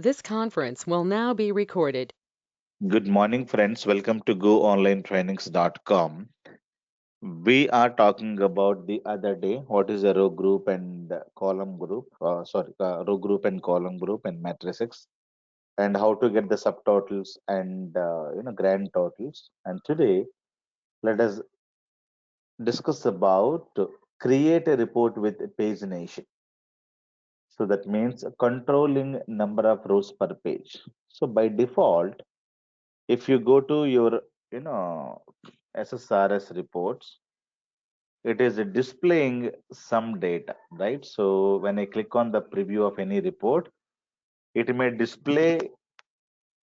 This conference will now be recorded. Good morning, friends. Welcome to GoOnlineTrainings.com. We are talking about the other day what is a row group and column group. Row group and column group and matrices, and how to get the subtotals and grand totals. And today, let us discuss about create a report with pagination. So that means controlling number of rows per page. So by default, if you go to your you know SSRS reports, it is displaying some data, right? So when I click on the preview of any report, it may display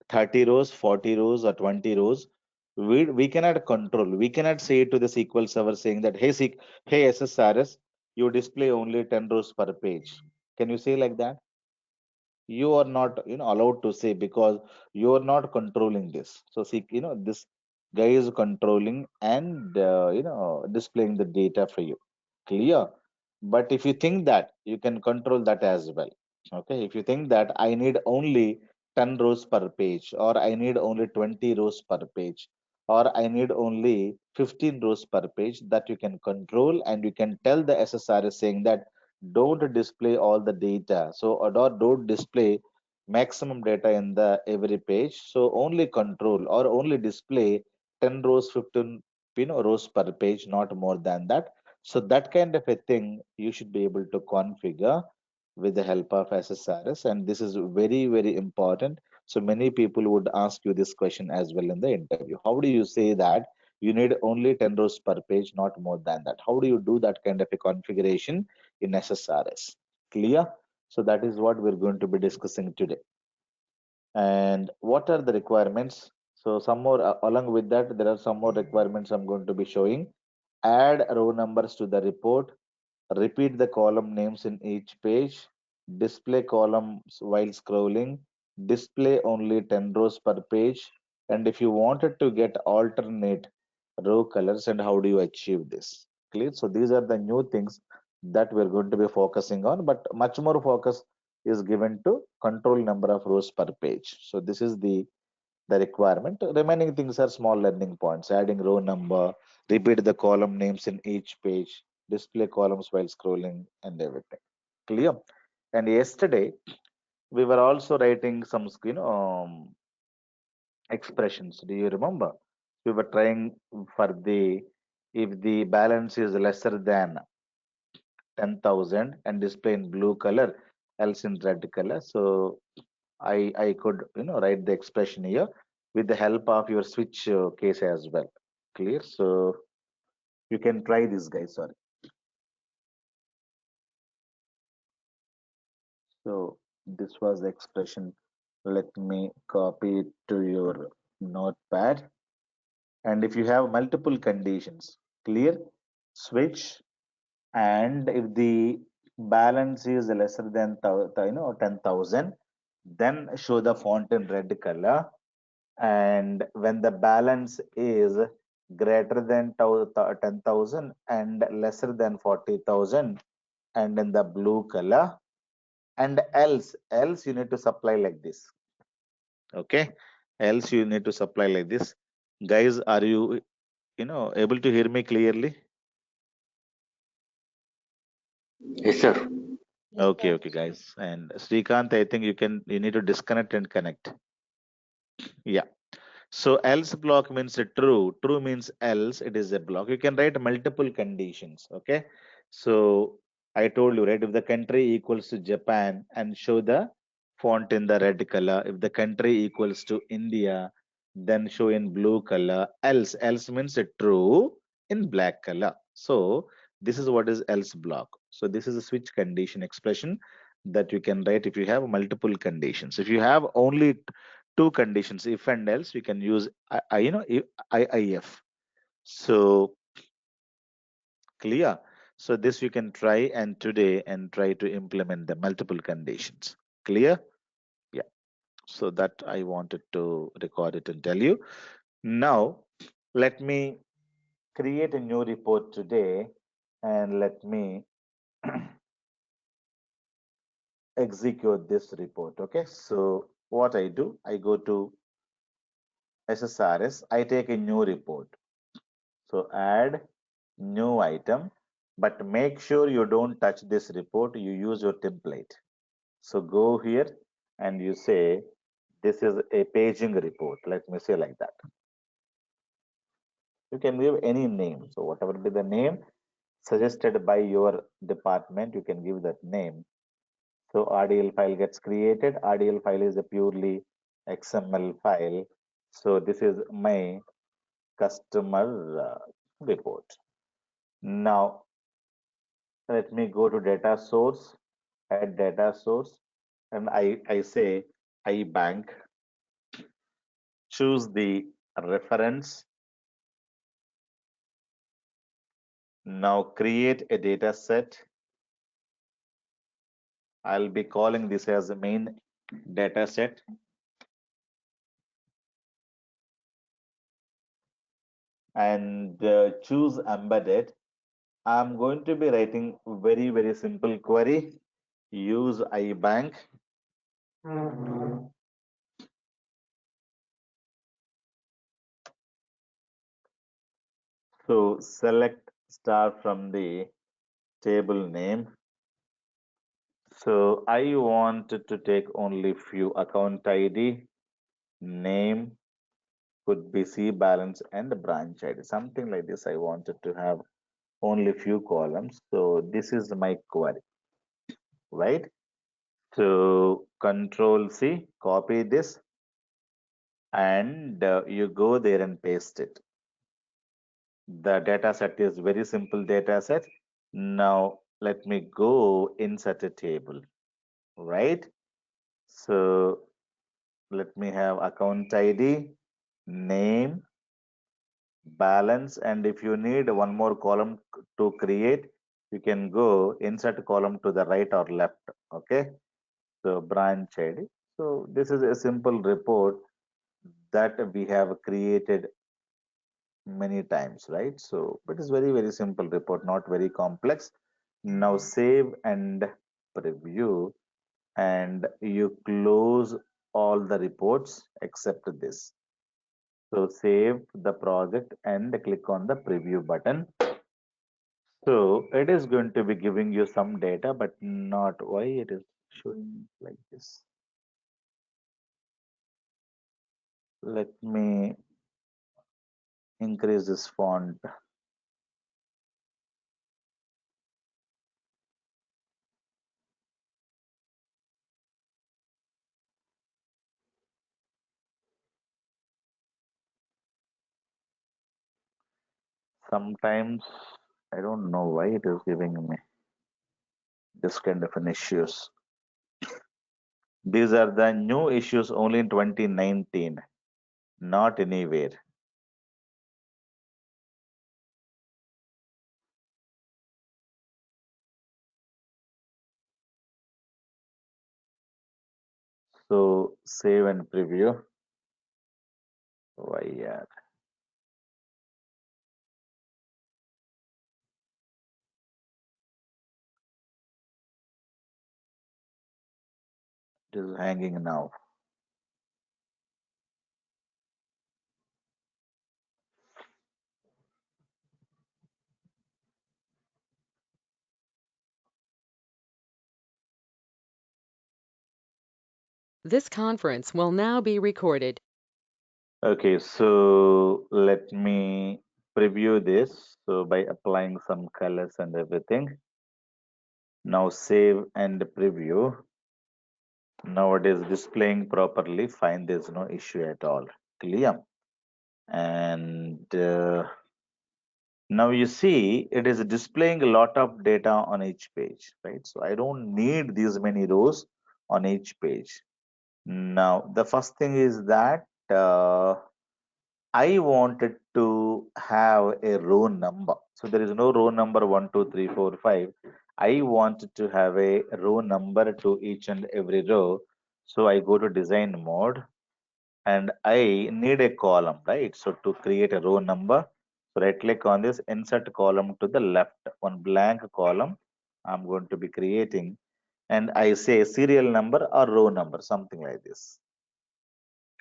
30 rows, 40 rows, or 20 rows. We cannot control. We cannot say to the SQL server saying that, hey SSRS, you display only 10 rows per page. Can you say like that? You are not allowed to say, because you are not controlling this. So see, this guy is controlling and displaying the data for you. Clear? But if you think that you can control that as well, okay, if you think that I need only 10 rows per page, or I need only 20 rows per page, or I need only 15 rows per page, that you can control, and you can tell the SSRS saying that don't display all the data. So, or don't display maximum data in the every page. So only control or only display 10 rows, 15 rows per page, not more than that. So that kind of a thing you should be able to configure with the help of SSRS, and this is very, very important. So many people would ask you this question as well in the interview. How do you say that you need only 10 rows per page, not more than that? How do you do that kind of a configuration in SSRS? Clear? So that is what we're going to be discussing today. And what are the requirements? So some more along with that, there are some more requirements I'm going to be showing. Add row numbers to the report, repeat the column names in each page, display columns while scrolling, display only 10 rows per page, and if you wanted to get alternate row colors, and how do you achieve this? Clear? So these are the new things that we're going to be focusing on, but much more focus is given to control number of rows per page. So this is the requirement. Remaining things are small learning points: adding row number, repeat the column names in each page, display columns while scrolling, and everything. Clear? And yesterday we were also writing some expressions. Do you remember? We were trying for the if the balance is lesser than 10,000 and display in blue color, else in red color. So I could write the expression here with the help of your switch case as well. Clear? So you can try this, guys. Sorry. So this was the expression. Let me copy it to your notepad. And if you have multiple conditions, clear, switch, and if the balance is lesser than 10,000, then show the font in red color. And when the balance is greater than 10,000 and lesser than 40,000, and in the blue color, and else you need to supply like this. Okay, else you need to supply like this. Guys, are you able to hear me clearly? Yes, sir. Yes, Okay, sir. okay, guys. And Srikanth, I think you need to disconnect and connect. Yeah. So else block means a true. True means else. It is a block. You can write multiple conditions. Okay. So I told you, right? If the country equals to Japan, and show the font in the red color. If the country equals to India, then show in blue color. Else means a true in black color. So this is what is else block. So this is a switch condition expression that you can write if you have multiple conditions. If you have only two conditions, if and else, we can use if. So clear? So this you can try and today and try to implement the multiple conditions. Clear? Yeah. So that I wanted to record it and tell you. Now let me create a new report today, and let me execute this report. Okay, so what I do, I go to SSRS, I take a new report. So add new item, but make sure you don't touch this report, you use your template. So go here and you say, this is a paging report. Let me say like that. You can give any name. So whatever be the name suggested by your department, you can give that name. So RDL file gets created. RDL file is a purely XML file. So this is my customer report. Now let me go to data source, add data source, and I say iBank, choose the reference. Now create a data set. I'll be calling this as the main data set. And choose embedded. I'm going to be writing very simple query. Use iBank. So select star from the table name. So I wanted to take only few account ID, name, could be C balance and branch ID. Something like this. I wanted to have only few columns. So this is my query, right? So control C, copy this, and you go there and paste it. The data set is very simple data set. Now let me go insert a table, right? So let me have account ID, name, balance, and if you need one more column to create, you can go insert column to the right or left. Okay, so branch ID. So this is a simple report that we have created many times, right? So it is very simple report, not very complex. Now save and preview, and you close all the reports except this. So save the project and click on the preview button. So it is going to be giving you some data, but not why it is showing like this. Let me increase this font. Sometimes I don't know why it is giving me this kind of an issues. These are the new issues only in 2019, not anywhere. So save and preview. Why, yeah, it is hanging now. This conference will now be recorded. Okay, so let me preview this. So by applying some colors and everything. Now save and preview. Now it is displaying properly. Fine, there's no issue at all. Clear. And now you see it is displaying a lot of data on each page, right? So I don't need these many rows on each page. Now the first thing is that I wanted to have a row number. So there is no row number 1, 2, 3, 4, 5. I wanted to have a row number to each and every row. So I go to design mode and I need a column, right? So to create a row number, so right click on this, insert column to the left, one blank column I'm going to be creating. and I say serial number or row number, something like this.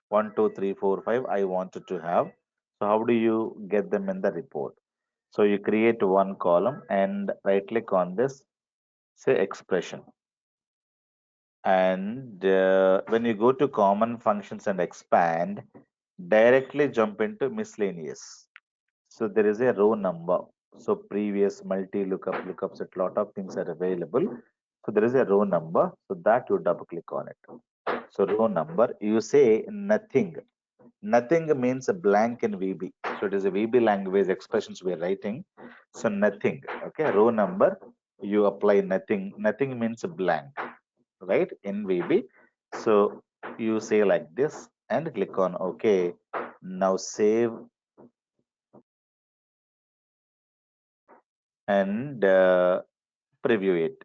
1, 2, 3, 4, 5, I wanted to have. So how do you get them in the report? So you create one column and right click on this, say expression. And when you go to common functions and expand, directly jump into miscellaneous. So there is a row number. So previous multi lookup, lookups, a lot of things are available. So there is a row number. So that you double click on it. So row number, you say nothing. Nothing means a blank in VB. So it is a VB language expressions we are writing. So nothing. Okay, row number, you apply nothing. Nothing means a blank, right? In VB. So you say like this and click on OK. Now save and preview it.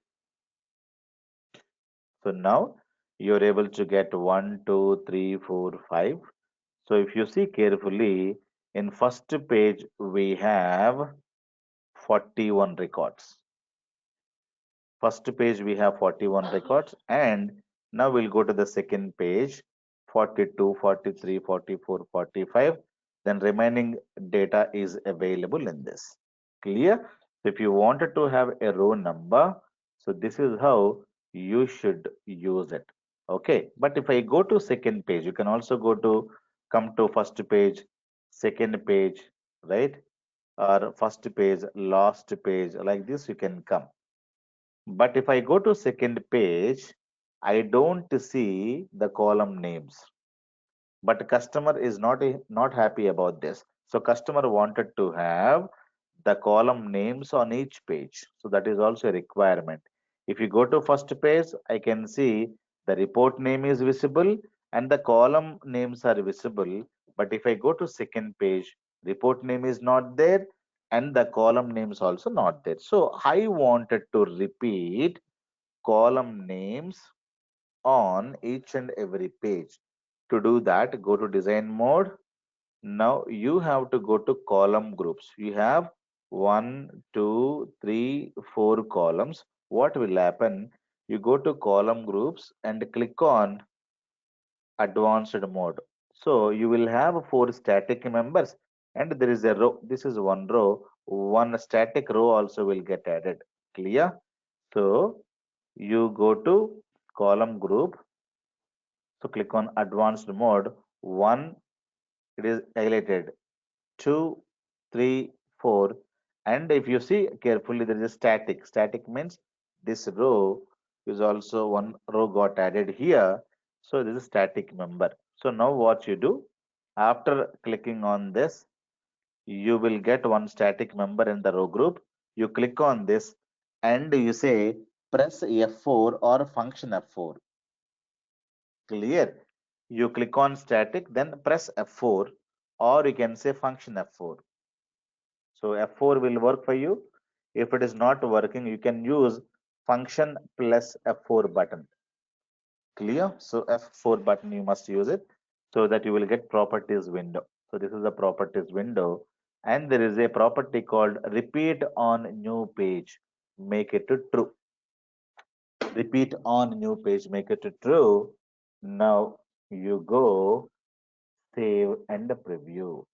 So now you're able to get 1, 2, 3, 4, 5. So if you see carefully, in first page we have 41 records. First page we have 41 records, and now we'll go to the second page, 42, 43, 44, 45. Then remaining data is available in this. Clear? If you wanted to have a row number, so this is how you should use it. Okay, but if I go to second page, you can also go to come to first page, second page, right? Or first page, last page, like this you can come. But if I go to second page, I don't see the column names. But customer is not happy about this. So customer wanted to have the column names on each page. So that is also a requirement. If you go to first page, I can see the report name is visible and the column names are visible. But if I go to second page, report name is not there and the column names also not there. So I wanted to repeat column names on each and every page. To do that, go to design mode. Now you have to go to column groups. You have 1, 2, 3, 4 columns. What will happen? You go to column groups and click on advanced mode. So you will have 4 static members and there is a row. This is one row. One static row also will get added. Clear? So you go to column group. So click on advanced mode. 1, it is highlighted. 2, 3, 4. And if you see carefully, there is a static. Static means this row is also one row got added here. So this is static member. So now what you do, after clicking on this, you will get one static member in the row group. You click on this and you say press F4 or function F4. Clear? You click on static, then press F4 or you can say function F4. So F4 will work for you. If it is not working, you can use function plus F4 button. Clear? So F4 button you must use it so that you will get properties window. So this is the properties window and there is a property called repeat on new page. Make it to true. Repeat on new page, make it to true. Now you go save and preview.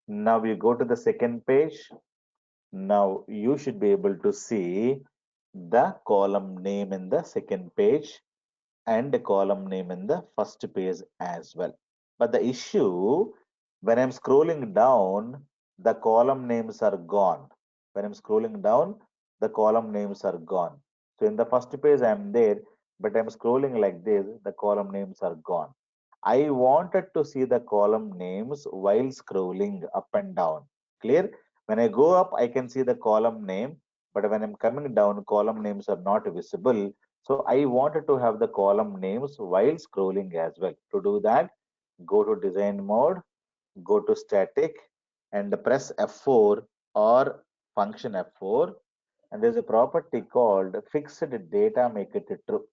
Now you go to the second page. Now you should be able to see the column name in the second page and the column name in the first page as well. But the issue, when I'm scrolling down, the column names are gone. When I'm scrolling down, the column names are gone. So in the first page, I'm there, but I'm scrolling like this, the column names are gone. I wanted to see the column names while scrolling up and down. Clear? When I go up, I can see the column name, but when I'm coming down, column names are not visible. So I wanted to have the column names while scrolling as well. To do that, go to design mode, go to static and press F4 or function F4. And there's a property called fixed data make it true.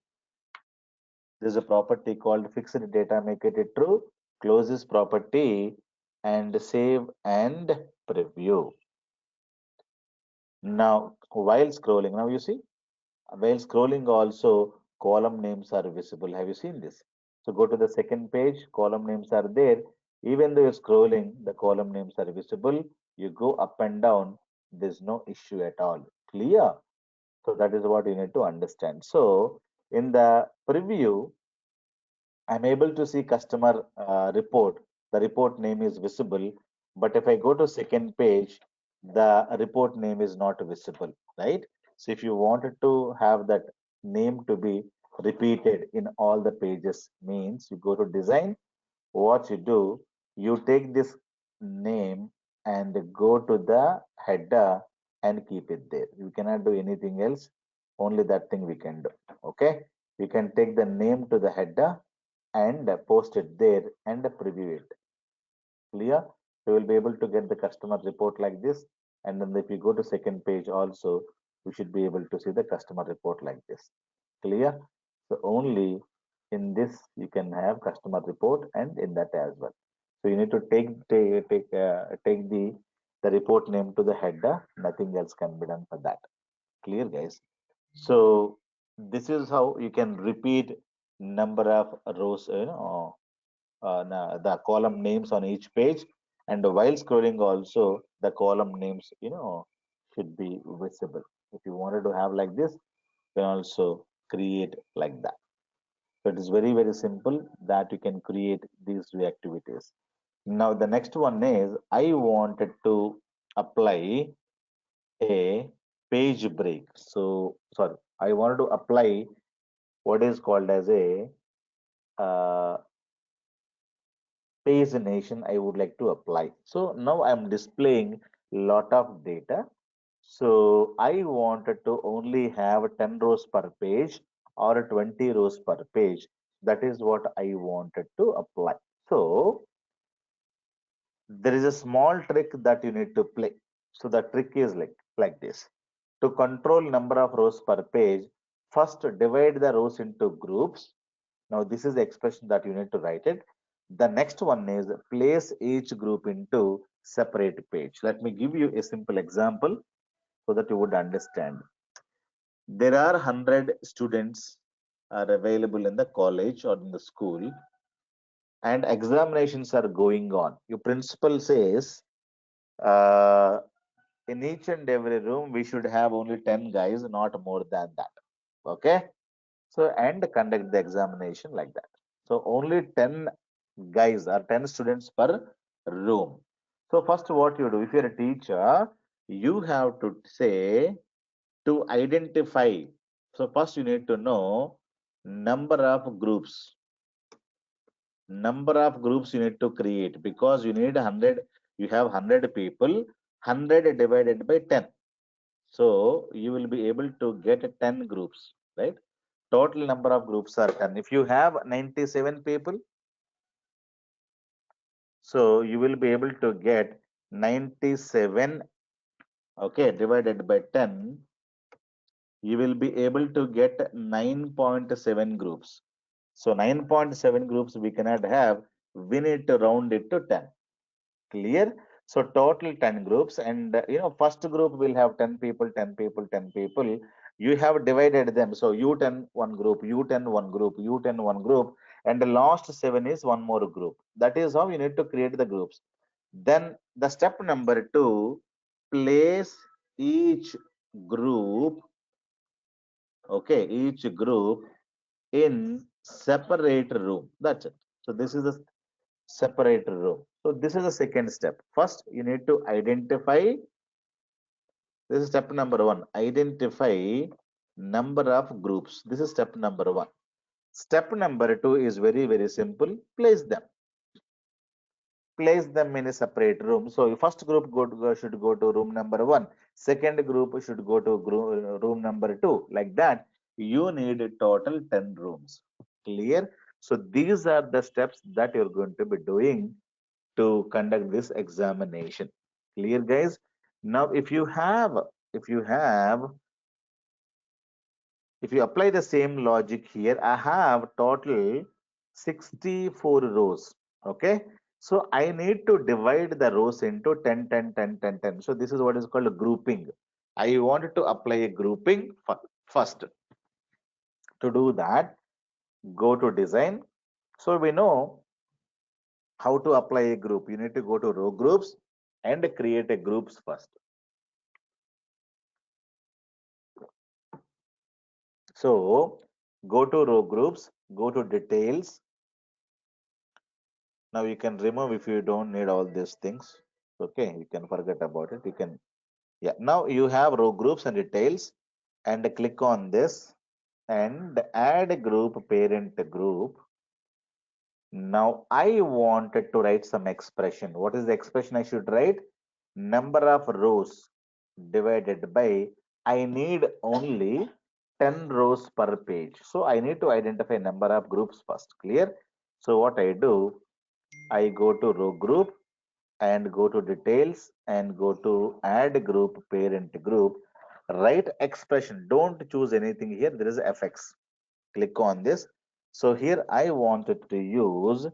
There's a property called fixed data make it true. Close this property and save and preview. Now, while scrolling, now you see, while scrolling also column names are visible. Have you seen this? So go to the second page, column names are there. Even though you're scrolling, the column names are visible. You go up and down, there's no issue at all. Clear? So that is what you need to understand. So in the preview, I'm able to see customer report. The report name is visible, but if I go to second page, the report name is not visible, right? So if you wanted to have that name to be repeated in all the pages, means you go to design, what you do, you take this name and go to the header and keep it there. You cannot do anything else, only that thing we can do. Okay, we can take the name to the header and post it there and preview it. Clear? You will be able to get the customer report like this. And then if you go to second page also, you should be able to see the customer report like this. Clear? So only in this you can have customer report and in that as well. So you need to take the report name to the header. Nothing else can be done for that. Clear, guys? So this is how you can repeat number of rows, the column names on each page, and while scrolling also the column names should be visible. If you wanted to have like this, you can also create like that. So it is very very simple that you can create these two activities. Now the next one is I wanted to apply a page break. So sorry, I wanted to apply what is called as a uh, pagination I would like to apply. So now I'm displaying lot of data. So I wanted to only have 10 rows per page or 20 rows per page. That is what I wanted to apply. So there is a small trick that you need to play. So the trick is like this. To control number of rows per page, first divide the rows into groups. Now this is the expression that you need to write it. The next one is place each group into separate page. Let me give you a simple example so that you would understand. There are 100 students are available in the college or in the school, and examinations are going on. Your principal says, uh, in each and every room we should have only 10 guys, not more than that. Okay, so and conduct the examination like that. So only 10 guys or 10 students per room. So first what you do, if you're a teacher, you have to say to identify. So first you need to know number of groups. Number of groups you need to create, because you need 100, you have 100 people, 100 divided by 10. So you will be able to get 10 groups, right? Total number of groups are 10. If you have 97 people, so you will be able to get 97, okay, divided by 10, you will be able to get 9.7 groups. So 9.7 groups we cannot have, we need to round it to 10. Clear? So total 10 groups, and first group will have 10 people, 10 people, 10 people. You have divided them. So U10 one group, U10 one group, U10 one group, and the last 7 is one more group. That is how you need to create the groups. Then the step number 2, place each group, okay, each group in separate room. That's it. So this is the separate row. So this is the second step. First, you need to identify. This is step number 1. Identify number of groups. This is step number 1. Step number 2 is very, very simple. Place them. Place them in a separate room. So first group should go to room number 1. Second group should go to room number 2. Like that, you need a total 10 rooms. Clear? So these are the steps that you're going to be doing to conduct this examination. Clear, guys? Now if you apply the same logic here, I have total 64 rows. Okay, so I need to divide the rows into 10, 10, 10, 10, 10. So this is what is called grouping. I wanted to apply a grouping first. To do that, go to design. So we know how to apply a group. You need to go to row groups and create a groups first. So go to row groups, go to details. Now you can remove if you don't need all these things. Okay, you can forget about it. You can, yeah. Now you have row groups and details, and click on this and add a group, parent group. Now I wanted to write some expression. What is the expression I should write? Number of rows divided by, I need only 10 rows per page. So I need to identify number of groups first. Clear? So what I do, I go to row group and go to details and go to add group, parent group. Write expression. Don't choose anything here. There is fx. Click on this. So here I wanted to use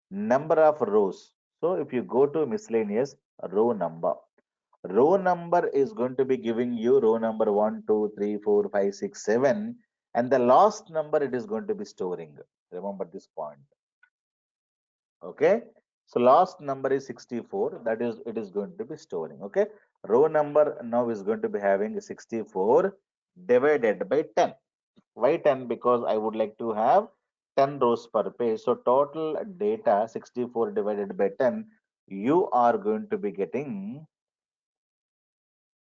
number of rows. So if you go to miscellaneous, row number is going to be giving you row number 1, 2, 3, 4, 5, 6, 7, and the last number it is going to be storing. Remember this point. Okay. So last number is 64. That is, it is going to be storing. Okay. Row number now is going to be having 64 divided by 10. Why 10? Because I would like to have 10 rows per page. So total data 64 divided by 10, you are going to be getting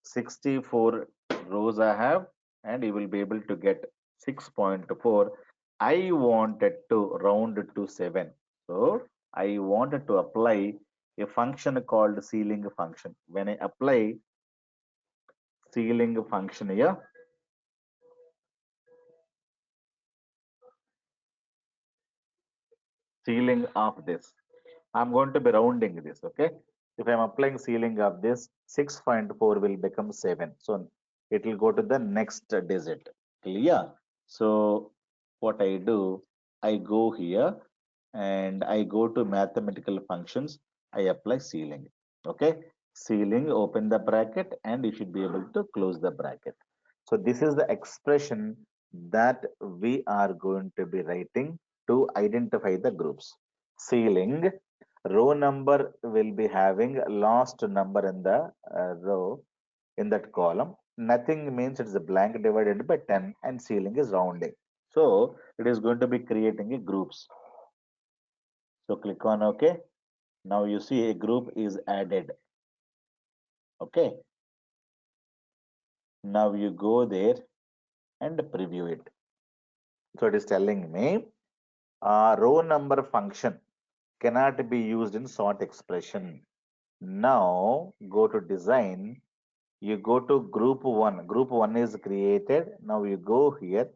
64 rows I have, and you will be able to get 6.4. I wanted to round it to 7. So I wanted to apply a function called ceiling function. When I apply ceiling function here, ceiling of this, I'm going to be rounding this, okay? If I'm applying ceiling of this, 6.4 will become 7. So it will go to the next digit. Clear? So what I do, I go here and I go to mathematical functions. I apply ceiling. Okay? Ceiling, open the bracket, and you should be able to close the bracket. So this is the expression that we are going to be writing to identify the groups. Ceiling, row number will be having last number in the row in that column. Nothing means it's a blank divided by 10, and ceiling is rounding. So it is going to be creating a groups. So click on OK. Now you see a group is added. Okay. Now you go there and preview it. So it is telling me row number function cannot be used in sort expression. Now go to design. You go to group 1. Group 1 is created. Now you go here,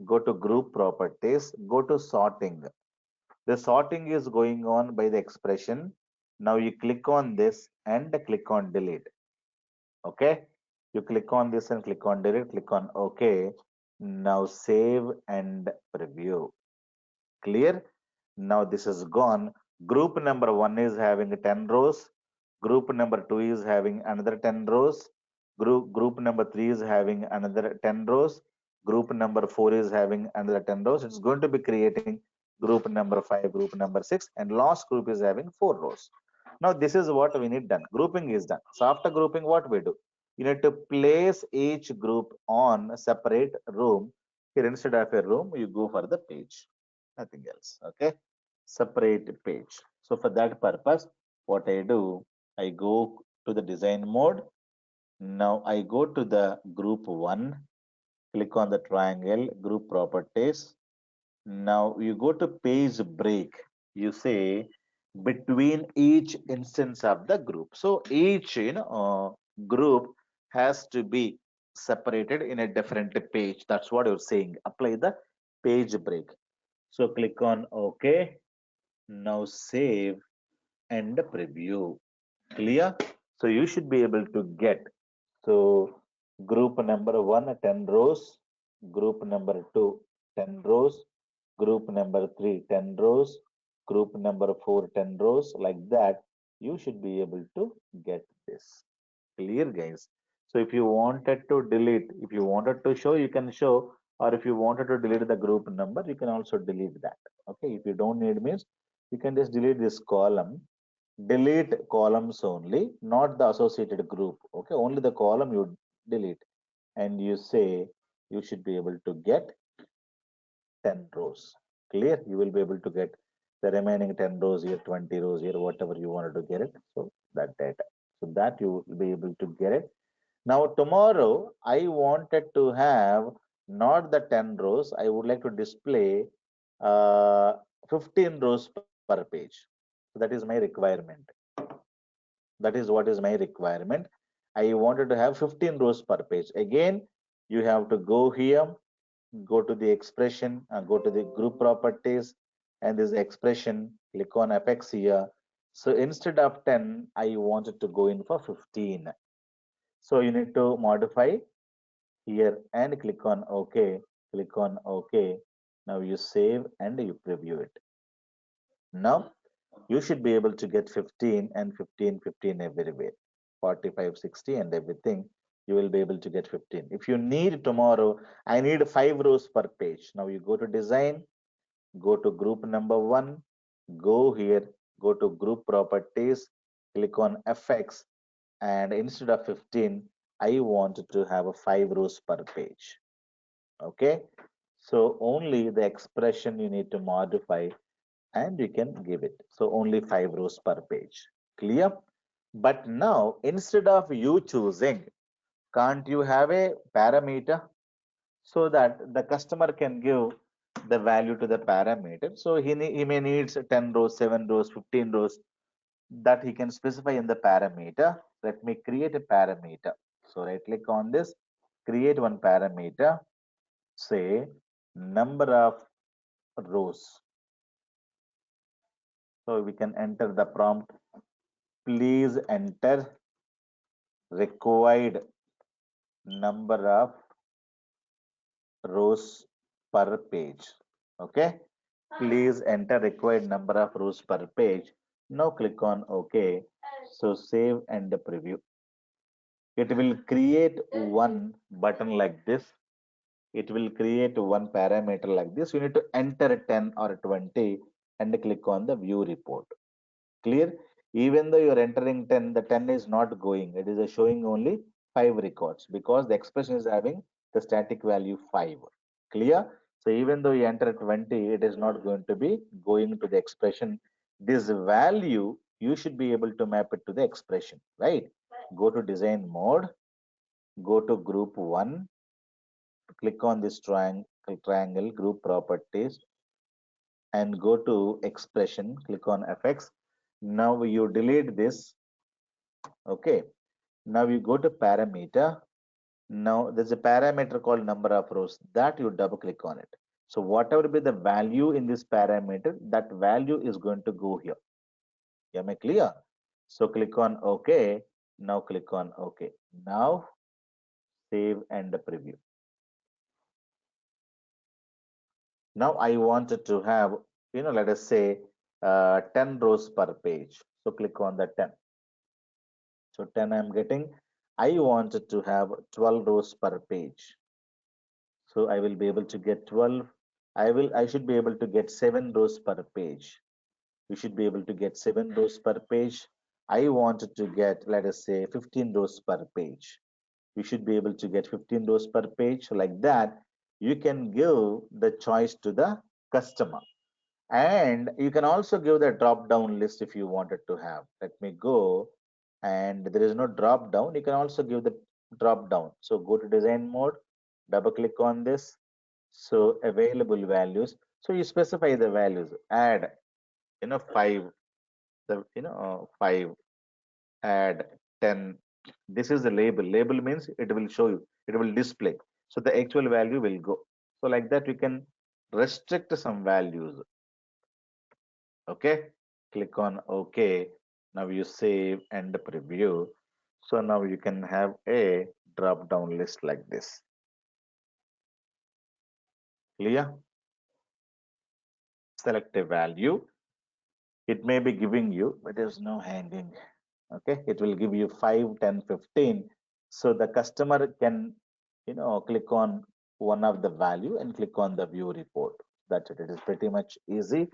go to group properties, go to sorting. The sorting is going on by the expression. Now you click on this and click on delete. Okay. You click on this and click on delete, click on OK. Now save and preview. Clear? Now this is gone. Group number 1 is having 10 rows. Group number 2 is having another 10 rows. Group number 3 is having another 10 rows. Group number 4 is having another 10 rows. It's going to be creating group number 5, group number 6, and last group is having 4 rows. Now this is what we need done. Grouping is done. So after grouping, what we do? You need to place each group on a separate room. Here instead of a room, you go for the page. Nothing else. Okay. Separate page. So for that purpose, what I do, I go to the design mode. Now I go to the group 1, click on the triangle, group properties. Now you go to page break. You say between each instance of the group. So each group has to be separated in a different page. That's what you're saying. Apply the page break. So click on OK. Now save and preview. Clear? So you should be able to get. So group number 1, 10 rows. Group number 2, 10 rows. Group number 3, 10 rows. Group number 4, 10 rows. Like that, you should be able to get this. Clear, guys? So if you wanted to delete, if you wanted to show, you can show, or if you wanted to delete the group number, you can also delete that. Okay, if you don't need means you can just delete this column. Delete columns only, not the associated group. Okay, only the column you delete, and you say you should be able to get 10 rows. Clear? You will be able to get the remaining 10 rows here, 20 rows here, whatever you wanted to get it. So that data. So that you will be able to get it. Now tomorrow I wanted to have not the 10 rows. I would like to display uh, 15 rows per page. So that is my requirement. That is what is my requirement. I wanted to have 15 rows per page. Again, you have to go here, go to the expression, go to the group properties, and this expression, click on FX here. So instead of 10, I wanted to go in for 15. So you need to modify here and click on OK. Click on OK. Now you save and you preview it. Now you should be able to get 15 and 15, 15 everywhere. 45, 60 and everything. You will be able to get 15. If you need tomorrow, I need 5 rows per page. Now you go to design, go to group number 1, go here, go to group properties, click on FX, and instead of 15, I want to have a 5 rows per page. Okay, so only the expression you need to modify and you can give it. So only 5 rows per page. Clear? But now instead of you choosing, can't you have a parameter so that the customer can give the value to the parameter? So he may needs 10 rows, 7 rows, 15 rows that he can specify in the parameter. Let me create a parameter. So right click on this, create one parameter, say number of rows. So we can enter the prompt, please enter required number of rows per page. Okay, please enter required number of rows per page. Now click on OK. So save and preview. It will create one button like this. It will create one parameter like this. You need to enter 10 or 20 and click on the view report. Clear? Even though you're entering 10, the 10 is not going. It is showing only 5 records because the expression is having the static value 5. Clear? So even though you enter 20, it is not going to be going to the expression. This value, you should be able to map it to the expression, right? Go to design mode, go to group 1, click on this triangle group properties and go to expression, click on FX. Now you delete this. Okay, now you go to parameter. Now there's a parameter called number of rows that you double click on it. So whatever be the value in this parameter, that value is going to go here. Am I clear? So click on OK. Now click on OK. Now save and preview. Now I wanted to have, let us say 10 rows per page. So click on the 10. So 10 I'm getting. I wanted to have 12 rows per page. So I will be able to get 12. I should be able to get 7 rows per page. You should be able to get 7 rows per page. I wanted to get, let us say, 15 rows per page. You should be able to get 15 rows per page. Like that, you can give the choice to the customer. And you can also give the drop down list if you wanted to have. Let me go, and there is no drop down. You can also give the drop down. So go to design mode, double click on this. So available values. So you specify the values, add, 5, 5, add 10. This is the label. Label means it will show you, it will display. So the actual value will go. So like that, you can restrict some values. Okay, click on OK. Now you save and preview. So now you can have a drop down list like this. Clear? Select a value. It may be giving you, but there's no hanging. Okay, it will give you 5, 10, 15. So the customer can click on one of the value and click on the view report. That's it. It is pretty much easy,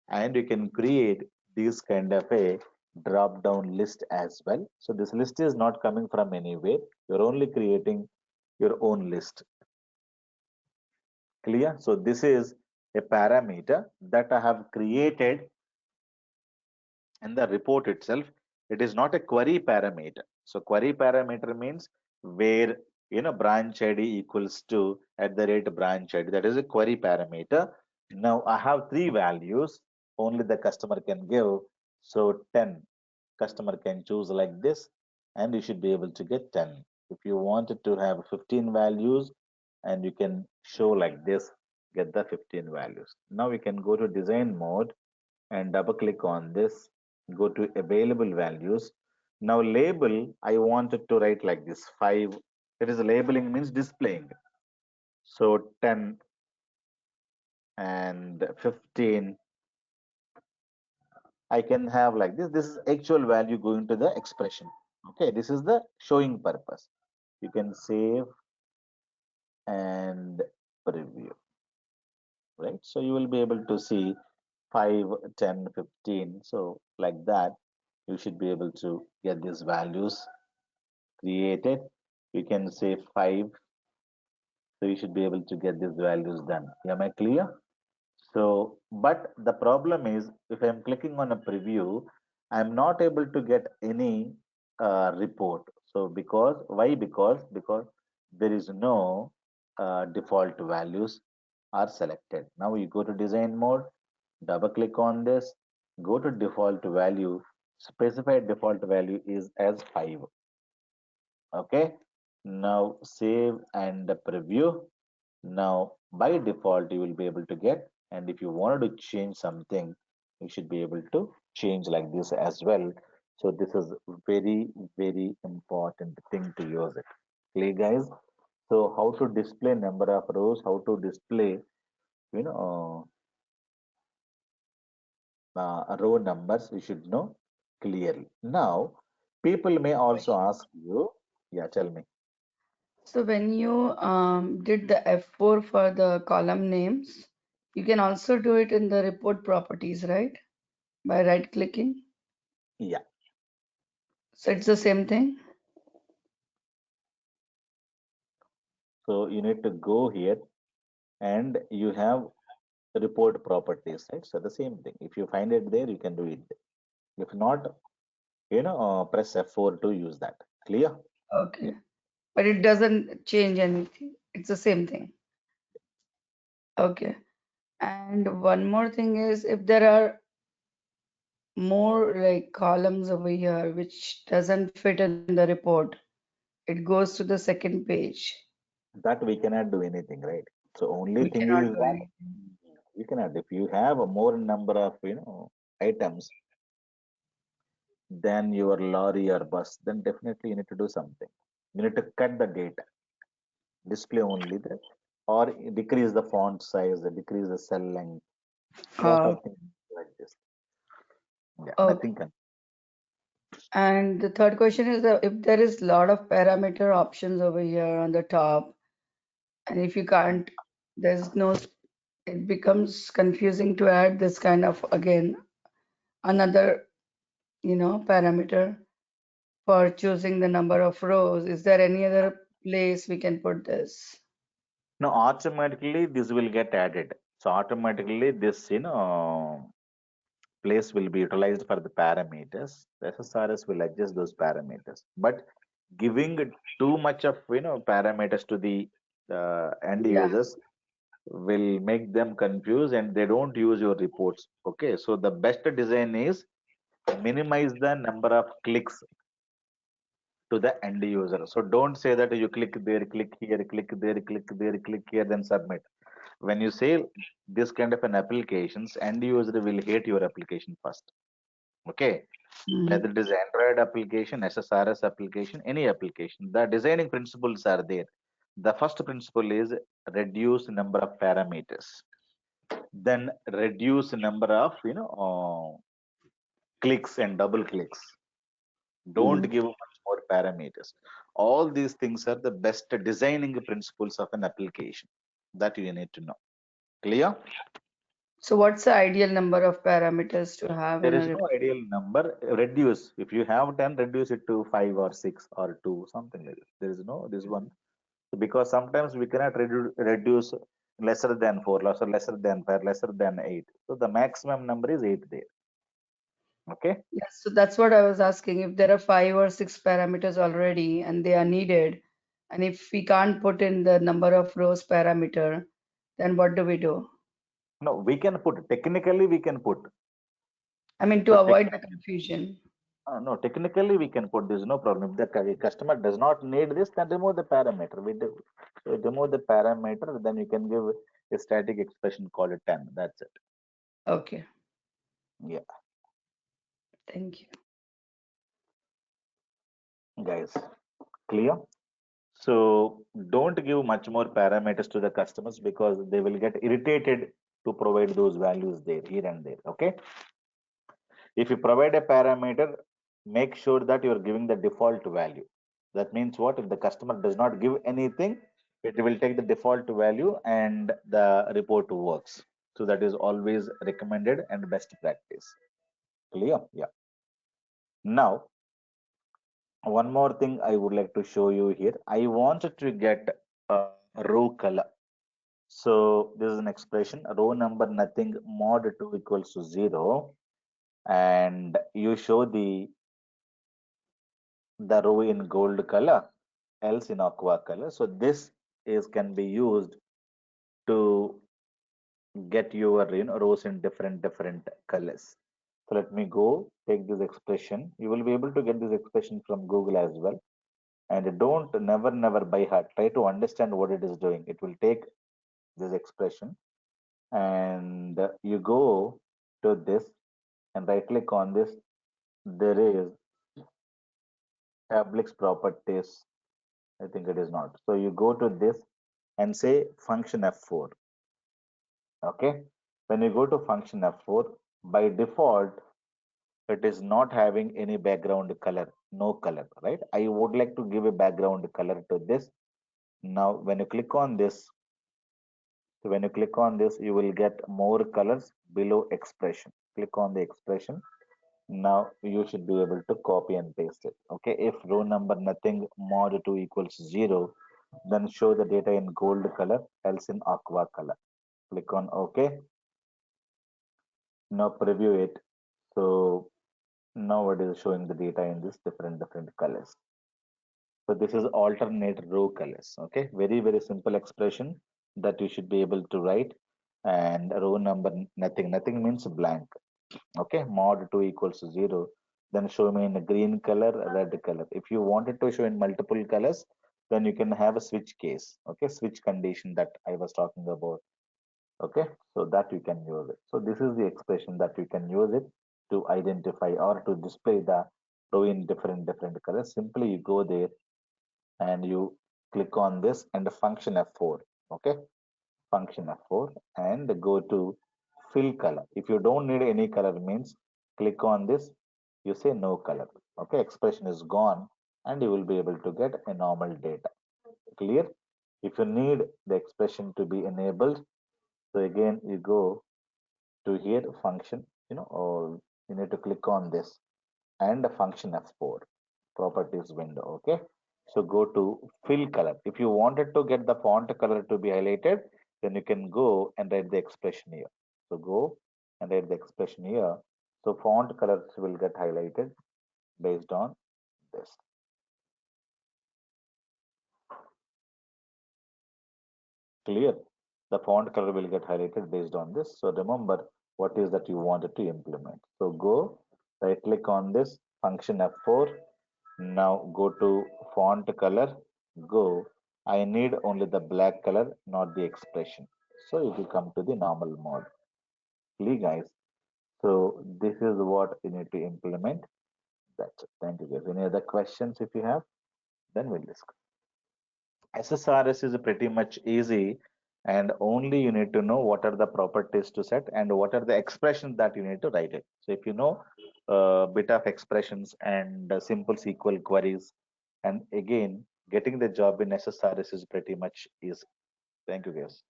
and you can create this kind of a drop down list as well. So this list is not coming from anywhere. You're only creating your own list. Clear? So this is a parameter that I have created in the report itself. It is not a query parameter. So query parameter means where branch ID equals to at the rate branch ID. That is a query parameter. Now I have three values only the customer can give. So 10 customer can choose like this, and you should be able to get 10. If you wanted to have 15 values, and you can show like this, get the 15 values. Now we can go to design mode and double click on this, go to available values. Now label, I wanted to write like this 5. It is labeling means displaying. So 10 and 15, I can have like this. This is actual value going to the expression. Okay, this is the showing purpose. You can save and preview, right? So you will be able to see 5, 10, 15. So like that, you should be able to get these values created. You can say 5, so you should be able to get these values done. Am I clear? So but the problem is, if I'm clicking on a preview, I'm not able to get any report. So because there is no default values are selected. Now you go to design mode, double click on this, go to default value. Specified default value is as 5. Okay, now save and preview. Now by default you will be able to get, and if you wanted to change something, you should be able to change like this as well. So this is very very important thing to use it. Clear, guys? So how to display number of rows, how to display you know row numbers, you should know clearly. Now people may also Question. ask you, yeah, tell me. So when you did the F4 for the column names, you can also do it in the report properties, right? By right clicking. Yeah, So it's the same thing. so you need to go here and you have report properties, right? So the same thing. If you find it there, you can do it there. If not, press F4 to use that. Clear? Okay. Yeah. But it doesn't change anything. It's the same thing. Okay. And one more thing is if there are more like columns over here which doesn't fit in the report, it goes to the second page. That we cannot do anything, right? So only We thing cannot is do that anything. you cannot. If you have a more number of items than your lorry or bus, then definitely you need to do something. You need to cut the data, display only that, or decrease the font size, decrease the cell length, lot Uh, of things like this. Yeah, okay. nothing can. And the third question is that if there is a lot of parameter options over here on the top, and if you can't, there's no, it becomes confusing to add this kind of, again, another, parameter for choosing the number of rows. Is there any other place we can put this? Now automatically this will get added. So automatically this place will be utilized for the parameters. The SSRS will adjust those parameters. But giving too much of parameters to the end Yeah. users will make them confused and they don't use your reports. Okay, so the best design is minimize the number of clicks to the end user. So don't say that you click there, click here, click there, click there, click here, then submit. When you say this kind of an applications, end user will hate your application first. Okay, Mhm. whether it is Android application, SSRS application, any application, the designing principles are there. The first principle is reduce number of parameters, then reduce number of clicks and double clicks. Don't Mhm. give much more parameters. All these things are the best designing principles of an application that you need to know. Clear? So what's the ideal number of parameters to have There in a is no report? ideal number. Reduce. If you have 10, reduce it to 5 or 6 or 2, something like that. There is no this one. Because sometimes we cannot reduce lesser than 4, lesser than 5, lesser than 8. So the maximum number is 8 there. Okay. Yes, so that's what I was asking. If there are 5 or 6 parameters already and they are needed, and if we can't put in the number of rows parameter, then what do we do? No, we can put, technically we can put. I mean, So to avoid the confusion. no, technically we can put, there's no problem. If the customer does not need this, then remove the parameter. We do. So remove the parameter, then you can give a static expression, call it 10. That's it. Okay, Yeah, thank you. guys, clear? So don't give much more parameters to the customers because they will get irritated to provide those values there, here and there. Okay. If you provide a parameter, make sure that you are giving the default value. That means what? If the customer does not give anything, it will take the default value and the report works. So that is always recommended and best practice. Clear? Yeah. Now, one more thing I would like to show you here. I wanted to get a row color. So this is an expression, row number nothing mod 2 equals to 0, and you show the row in gold color, else in aqua color. So this is can be used to get your rows in different colors. So let me go take this expression. You will be able to get this expression from Google as well. And don't never by heart. Try to understand what it is doing. It will take this expression and you go to this and right click on this. There is Tablix properties. I think it is not. So you go to this and say function F4. Okay. When you go to function F4, by default, it is not having any background color, no color, right? I would like to give a background color to this. Now, when you click on this, so when you click on this, you will get more colors below expression. Click on the expression. Now you should be able to copy and paste it. Okay, if row number nothing mod 2 equals 0, then show the data in gold color, else in aqua color. Click on OK. Now preview it. So now it is showing the data in this different colors. So this is alternate row colors. Okay, very simple expression that you should be able to write. And row number nothing means blank. Okay, mod 2 equals to 0, then show me in a green color, red color. If you wanted to show in multiple colors, then you can have a switch case. Okay, switch condition that I was talking about. Okay, so that you can use it. So this is the expression that you can use it to identify or to display the row in different colors. Simply you go there and you click on this and the function F4. Okay, function F4 and go to fill color. If you don't need any color means click on this, you say no color. Okay, expression is gone and you will be able to get a normal data. Clear? If you need the expression to be enabled, so again you go to here function, or you need to click on this and the function F4 properties window. Okay, so go to fill color. If you wanted to get the font color to be highlighted, then you can go and write the expression here. So go and write the expression here. So font colors will get highlighted based on this. Clear? The font color will get highlighted based on this. So remember what is that you wanted to implement. So go right click on this function F4. Now go to font color, go. I need only the black color, not the expression. So it will come to the normal mode. Clear, guys? So this is what you need to implement. That's it. Thank you, guys. Any other questions if you have? Then we'll discuss. SSRS is pretty much easy, and only you need to know what are the properties to set and what are the expressions that you need to write it. So if you know a bit of expressions and simple SQL queries, And again, getting the job in SSRS is pretty much easy. Thank you, guys.